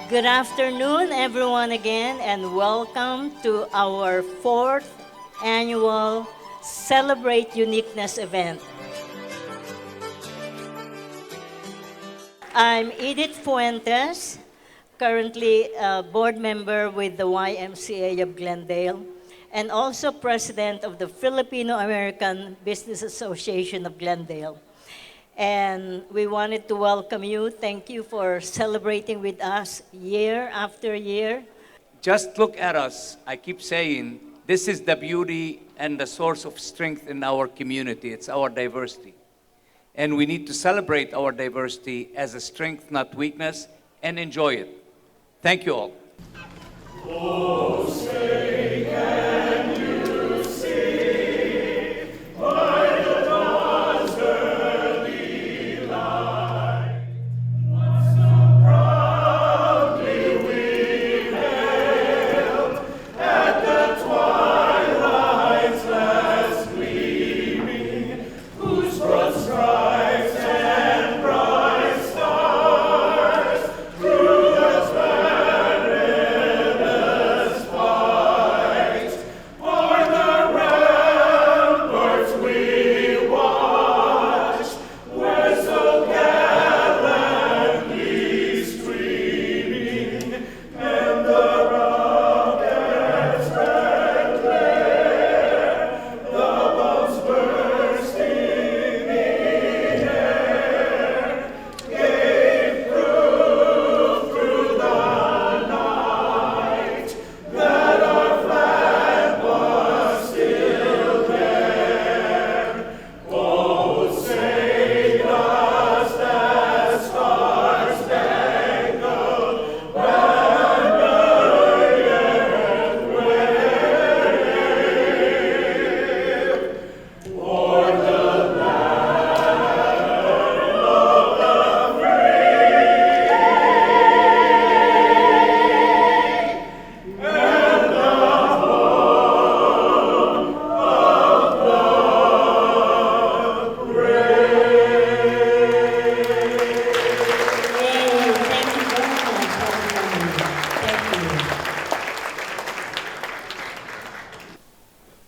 Good afternoon, everyone, again, and welcome to our fourth annual Celebrate Uniqueness event. I'm Edith Fuentes, currently a board member with the YMCA of Glendale, and also president of the Filipino American Business Association of Glendale. And we wanted to welcome you. Thank you for celebrating with us year after year. Just look at us. I keep saying, this is the beauty and the source of strength in our community. It's our diversity. And we need to celebrate our diversity as a strength, not weakness, and enjoy it. Thank you all. Yay, thank you very much. Thank you.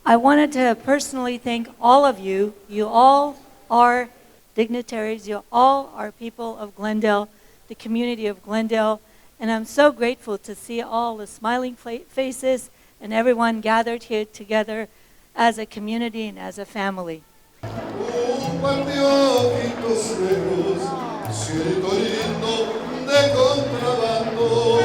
I wanted to personally thank all of you. You all are dignitaries. You all are people of Glendale, the community of Glendale. And I'm so grateful to see all the smiling faces and everyone gathered here together as a community and as a family. Partió ojitos negros, cielito lindo de contrabando.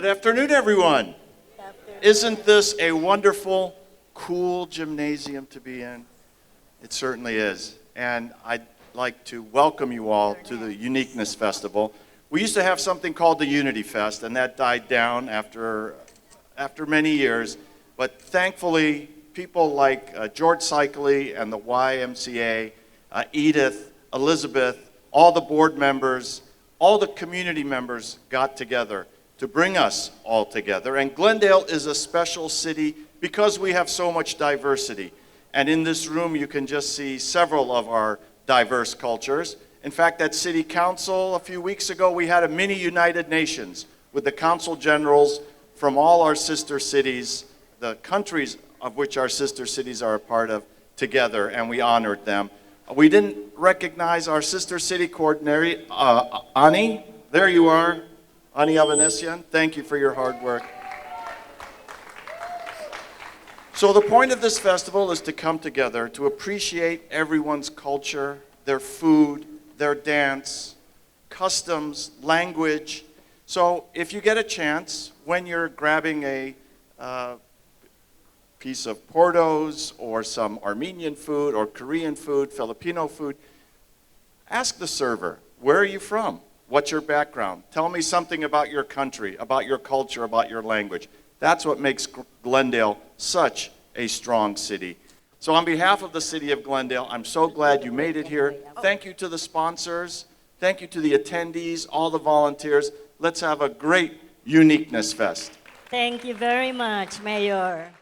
afternoon, everyone. Isn't this a wonderful, cool gymnasium to be in? It certainly is. And I'd like to welcome you all to the Uniqueness Festival. We used to have something called the Unity Fest, and that died down after many years. But thankfully, people like George Cycli and the YMCA, Edith, Elizabeth, all the board members, all the community members got together to bring us all together. And Glendale is a special city because we have so much diversity. And in this room, you can just see several of our diverse cultures. In fact, at City Council a few weeks ago, we had a mini United Nations with the Council Generals from all our sister cities, the countries of which our sister cities are a part of, together, and we honored them. We didn't recognize our sister city coordinator, Ani. There you are, Ani Avanesian. Thank you for your hard work. So the point of this festival is to come together to appreciate everyone's culture, their food, their dance, customs, language. So if you get a chance, when you're grabbing a piece of Portos or some Armenian food or Korean food, Filipino food, ask the server, where are you from? What's your background? Tell me something about your country, about your culture, about your language. That's what makes Glendale such a strong city. So on behalf of the city of Glendale, I'm so glad you made it here. Thank you to the sponsors. Thank you to the attendees, all the volunteers. Let's have a great Uniqueness Fest. Thank you very much, Mayor.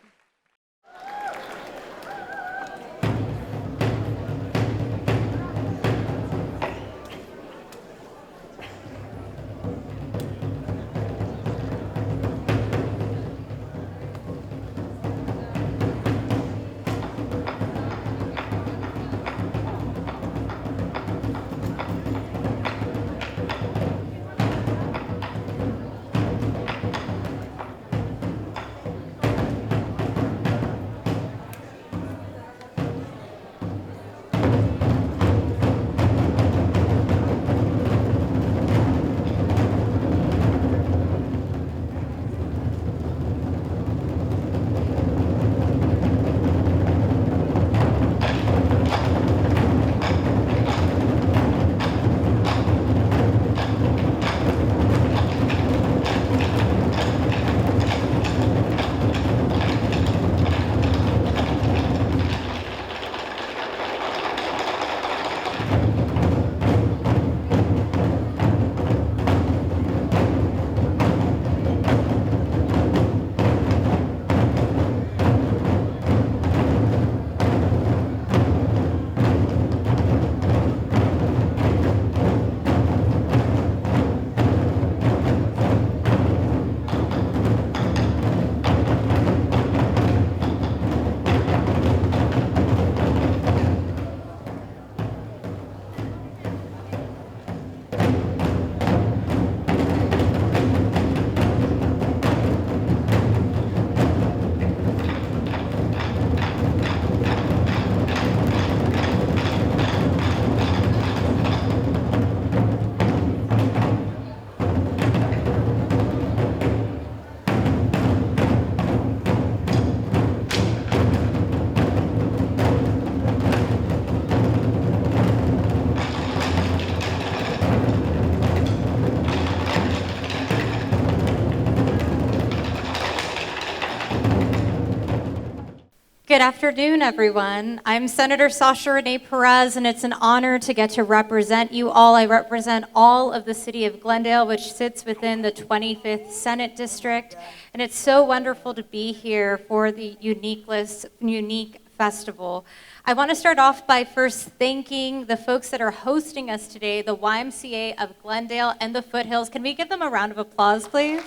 Good afternoon, everyone. I'm Senator Sasha Renee Perez, and it's an honor to get to represent you all. I represent all of the city of Glendale, which sits within the 25th Senate District, and it's so wonderful to be here for the Unique Festival. I want to start off by first thanking the folks that are hosting us today, the YMCA of Glendale and the Foothills. Can we give them a round of applause, please?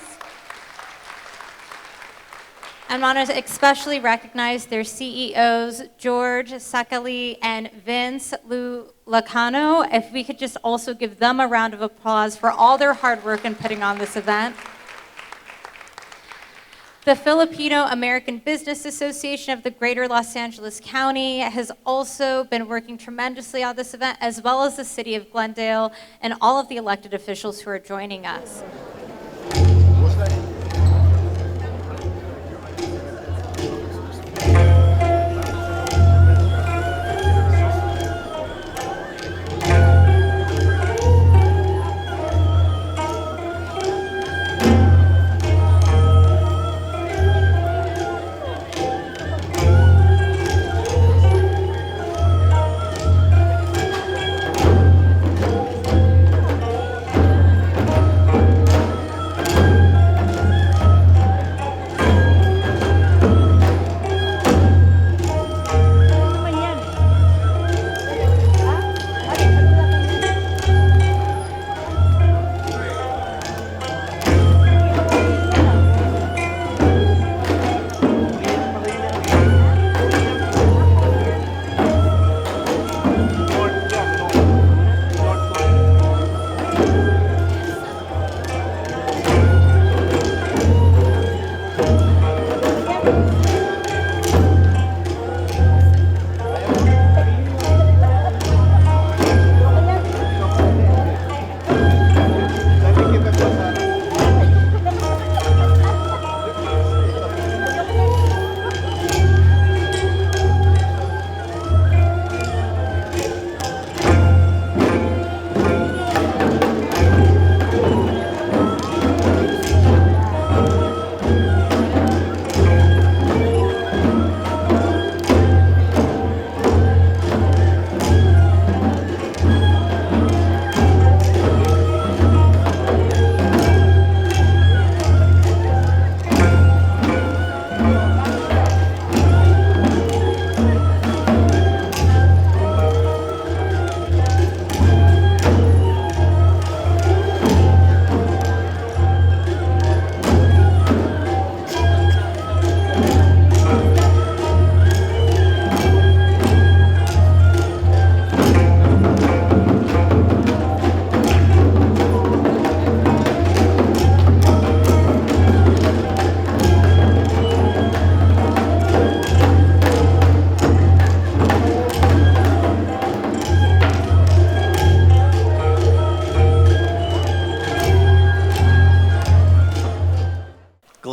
I want to especially recognize their CEOs, George Cycli and Vince Lacano. If we could just also give them a round of applause for all their hard work in putting on this event. The Filipino American Business Association of the Greater Los Angeles County has also been working tremendously on this event, as well as the city of Glendale and all of the elected officials who are joining us.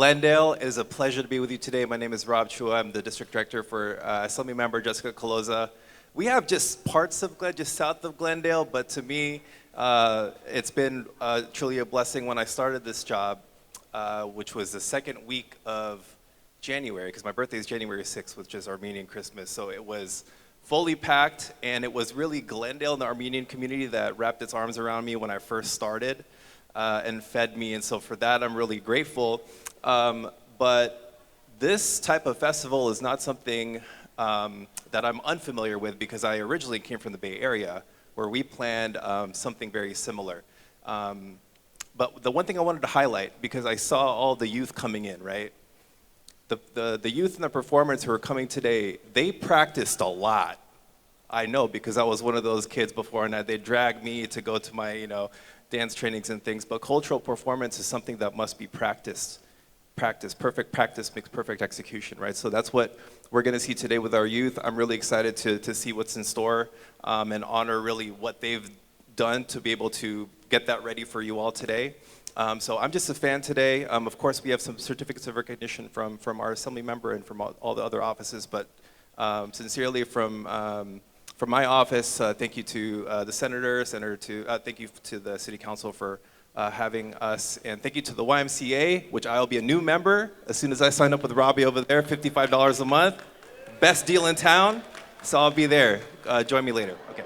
Glendale, it is a pleasure to be with you today. My name is Rob Chua. I'm the district director for Assembly Member Jessica Caloza. We have just parts of Glendale, just south of Glendale, but to me, it's been truly a blessing when I started this job, which was the second week of January, because my birthday is January 6th, which is Armenian Christmas. So it was fully packed, and it was really Glendale and the Armenian community that wrapped its arms around me when I first started and fed me. And so for that, I'm really grateful. But this type of festival is not something that I'm unfamiliar with, because I originally came from the Bay Area, where we planned something very similar. But the one thing I wanted to highlight, because I saw all the youth coming in, right? The youth and the performers who are coming today, they practiced a lot. I know, because I was one of those kids before, and they dragged me to go to my, dance trainings and things. But cultural performance is something that must be practiced. Perfect practice makes perfect execution, right? So that's what we're going to see today with our youth. I'm really excited to see what's in store and honor really what they've done to be able to get that ready for you all today. So I'm just a fan today. Of course, we have some certificates of recognition from our assembly member and from all the other offices, but sincerely from my office, thank you to the senator, thank you to the city council for having us, and thank you to the YMCA, which I'll be a new member as soon as I sign up with Robbie over there, $55 a month, best deal in town, so I'll be there. Join me later. Okay.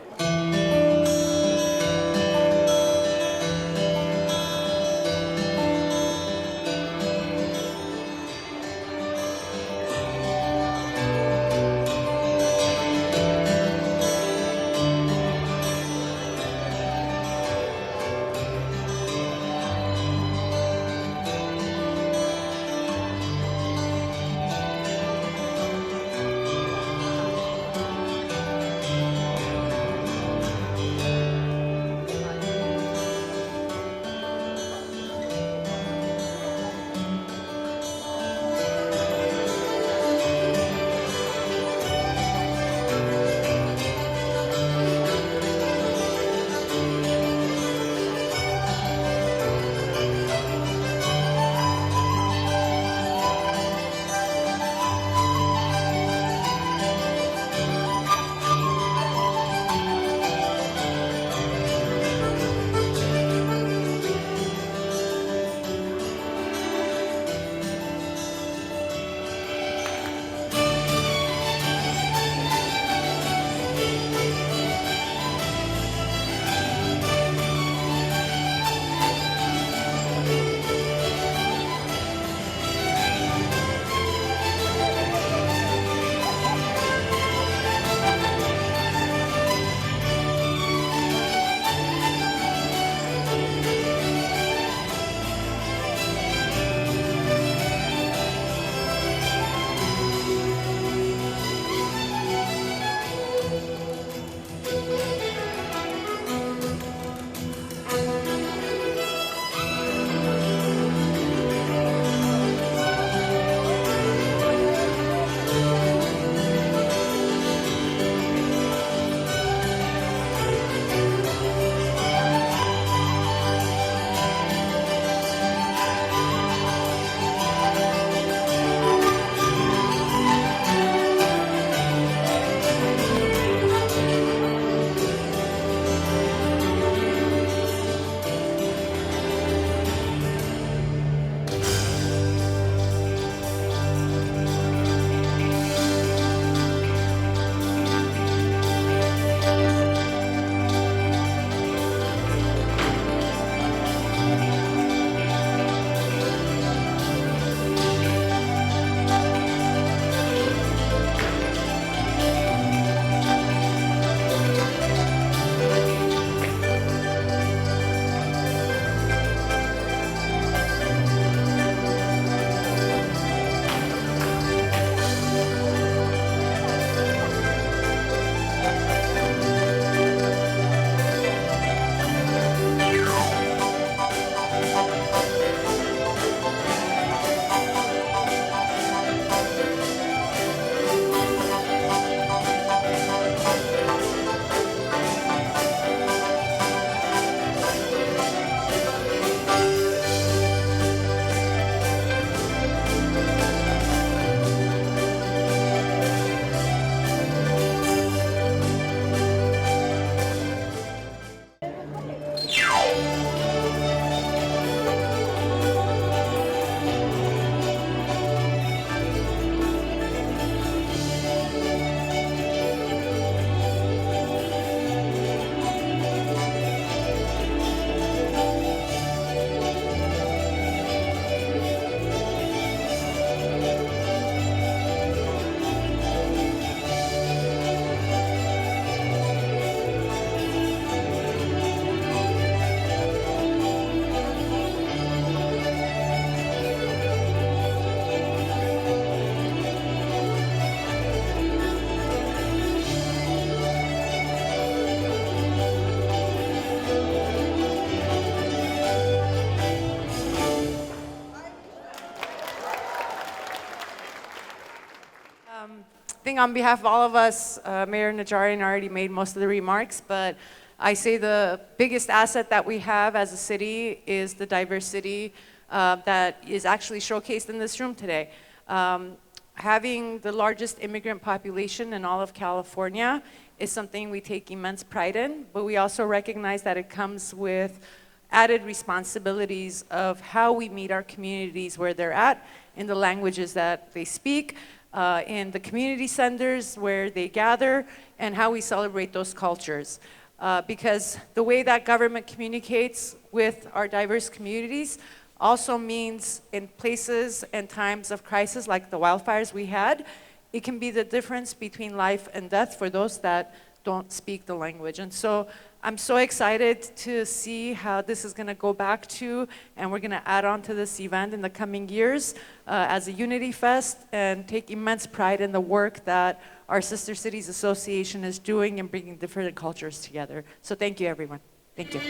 think on behalf of all of us, Mayor Najarian already made most of the remarks, but I say the biggest asset that we have as a city is the diversity that is actually showcased in this room today. Having the largest immigrant population in all of California is something we take immense pride in, but we also recognize that it comes with added responsibilities of how we meet our communities where they're at, in the languages that they speak, in the community centers where they gather, and how we celebrate those cultures. Because the way that government communicates with our diverse communities also means in places and times of crisis like the wildfires we had, it can be the difference between life and death for those that don't speak the language. And so I'm so excited to see how this is going to go back to, and we're going to add on to this event in the coming years as a Unity Fest, and take immense pride in the work that our Sister Cities Association is doing in bringing different cultures together. So thank you, everyone. Thank you.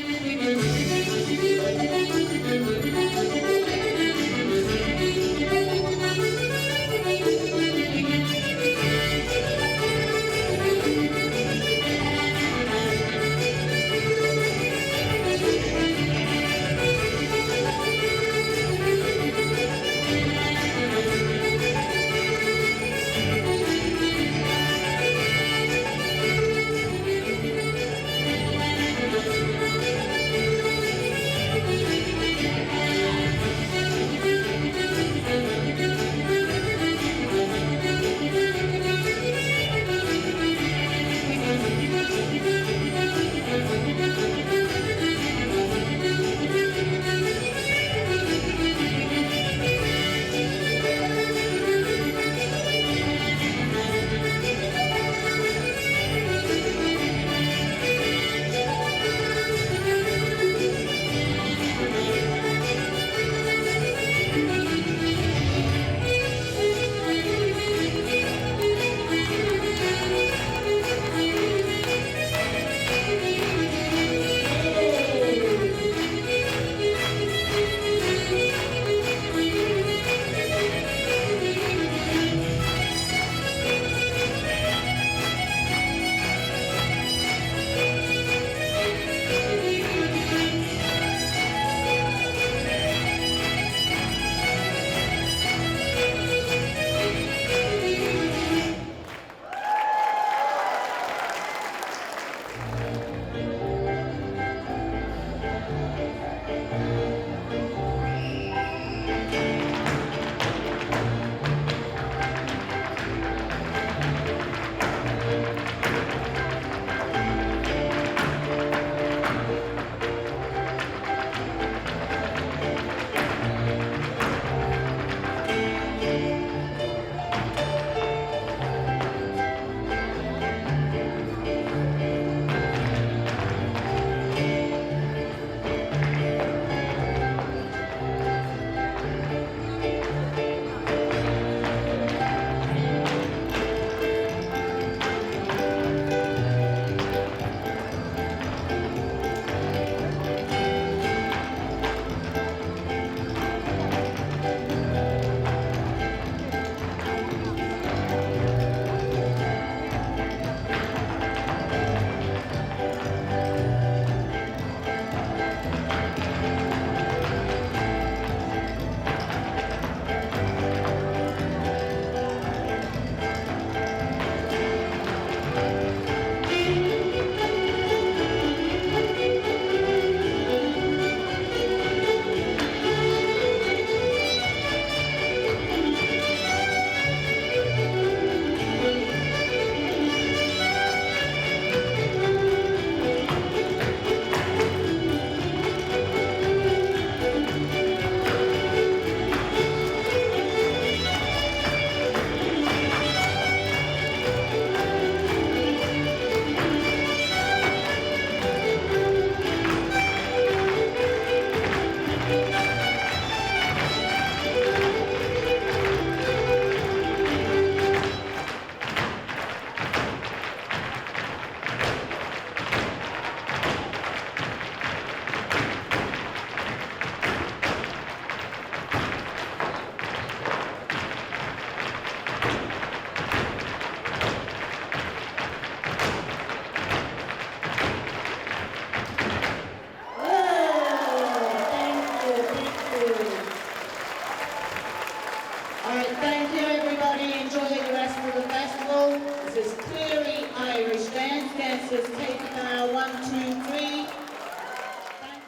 everybody enjoy the rest of the festival. This is clearly Irish dance. Dancers take now 1, 2, 3. Thank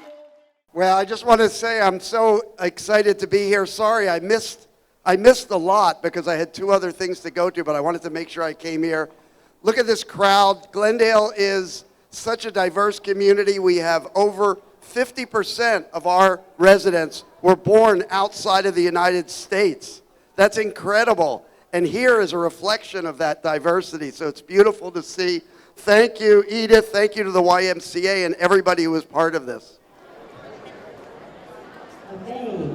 you. Well, I just want to say I'm so excited to be here. Sorry, I missed a lot because I had 2 other things to go to, but I wanted to make sure I came here. Look at this crowd. Glendale is such a diverse community. We have over 50% of our residents were born outside of the United States. That's incredible. And here is a reflection of that diversity. So it's beautiful to see. Thank you, Edith. Thank you to the YMCA and everybody who was part of this. Okay.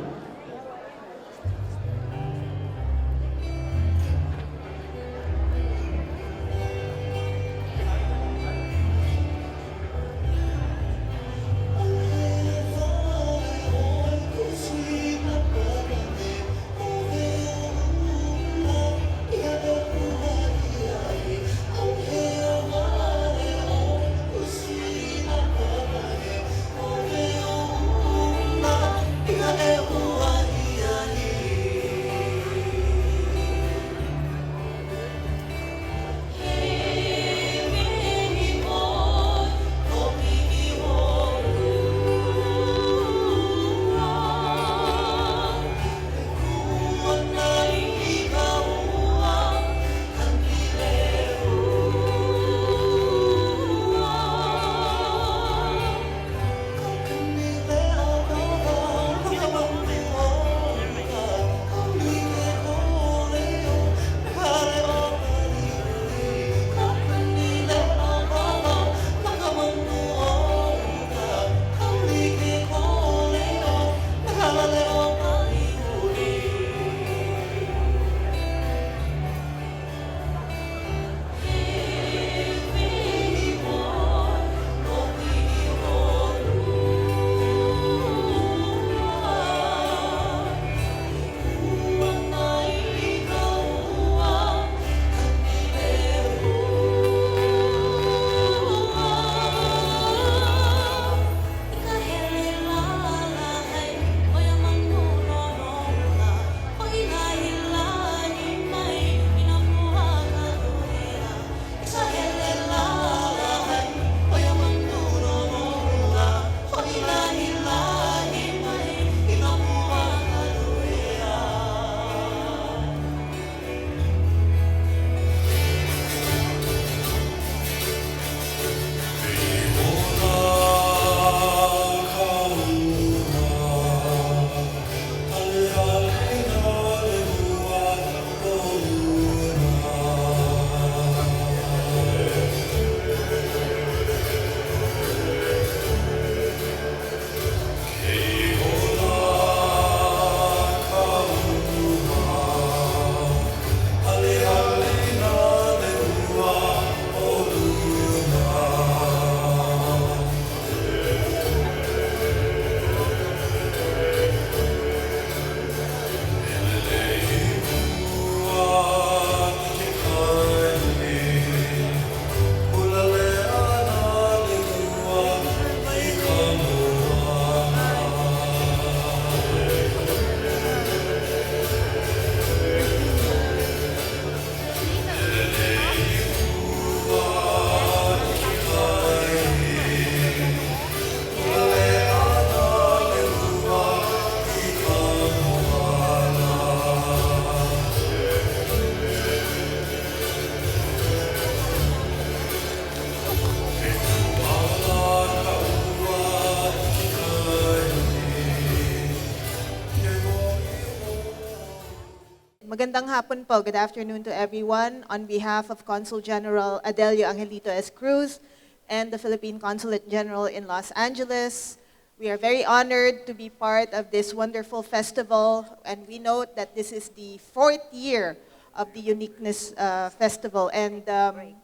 Magandang hapon po. Good afternoon to everyone. On behalf of Consul General Adelio Angelito S. Cruz and the Philippine Consulate General in Los Angeles, we are very honored to be part of this wonderful festival, and we note that this is the 4th year of the Uniqueness Festival. And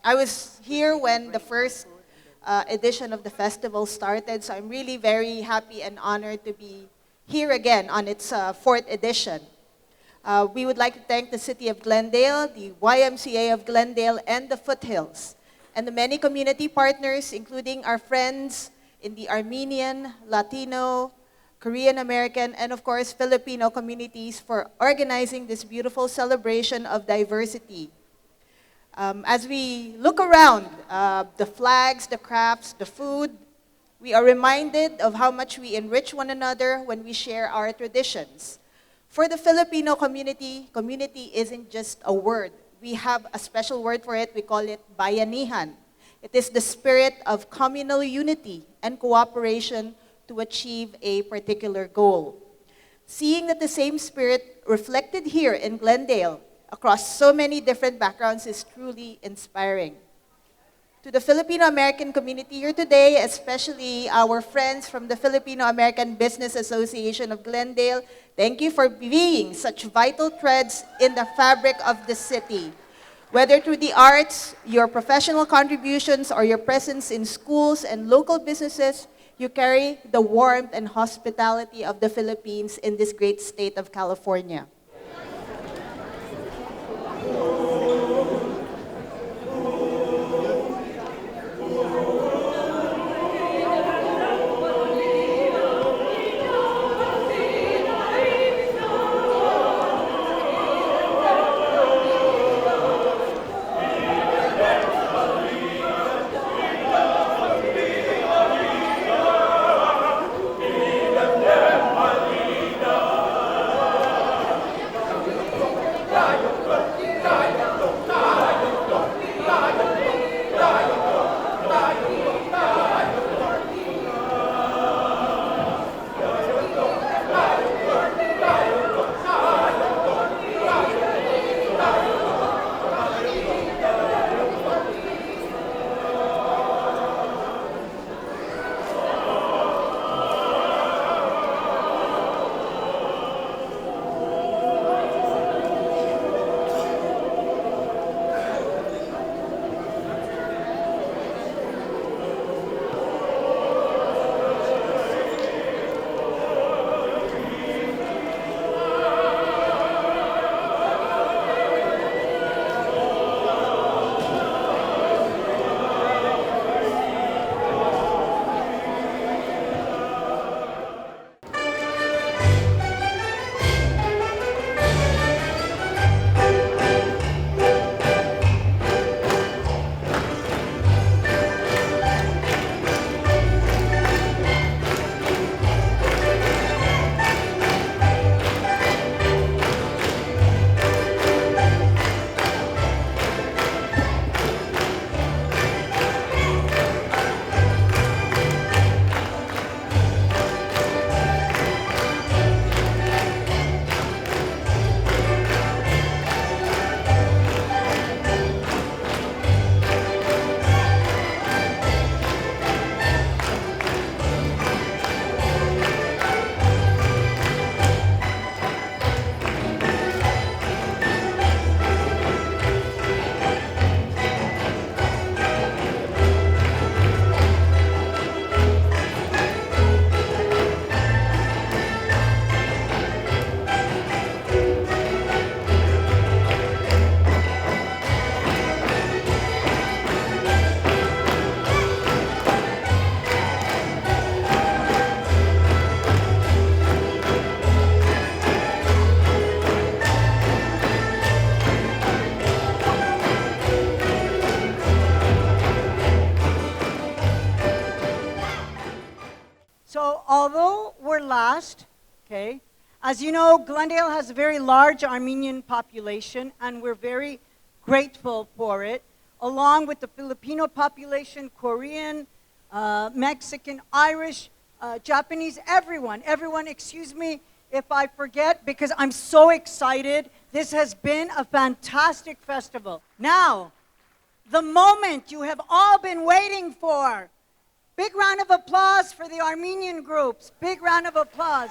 I was here when the first edition of the festival started, so I'm really very happy and honored to be here again on its 4th edition. We would like to thank the City of Glendale, the YMCA of Glendale, and the Foothills, and the many community partners, including our friends in the Armenian, Latino, Korean American, and of course, Filipino communities for organizing this beautiful celebration of diversity. As we look around, the flags, the crafts, the food, we are reminded of how much we enrich one another when we share our traditions. For the Filipino community, community isn't just a word. We have a special word for it. We call it bayanihan. It is the spirit of communal unity and cooperation to achieve a particular goal. Seeing that the same spirit reflected here in Glendale across so many different backgrounds is truly inspiring. To the Filipino American community here today, especially our friends from the Filipino American Business Association of Glendale, thank you for being such vital threads in the fabric of the city. Whether through the arts, your professional contributions, or your presence in schools and local businesses, you carry the warmth and hospitality of the Philippines in this great state of California. So although we're last, okay, as you know, Glendale has a very large Armenian population, and we're very grateful for it, along with the Filipino population, Korean, Mexican, Irish, Japanese, everyone, excuse me if I forget, because I'm so excited. This has been a fantastic festival. Now, the moment you have all been waiting for. Big round of applause for the Armenian groups. Big round of applause.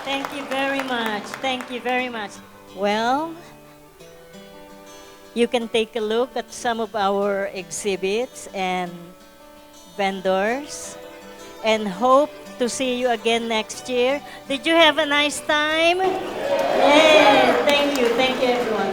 Thank you very much. Thank you very much. Well, you can take a look at some of our exhibits and vendors and hope to see you again next year. Did you have a nice time? Yeah, thank you everyone.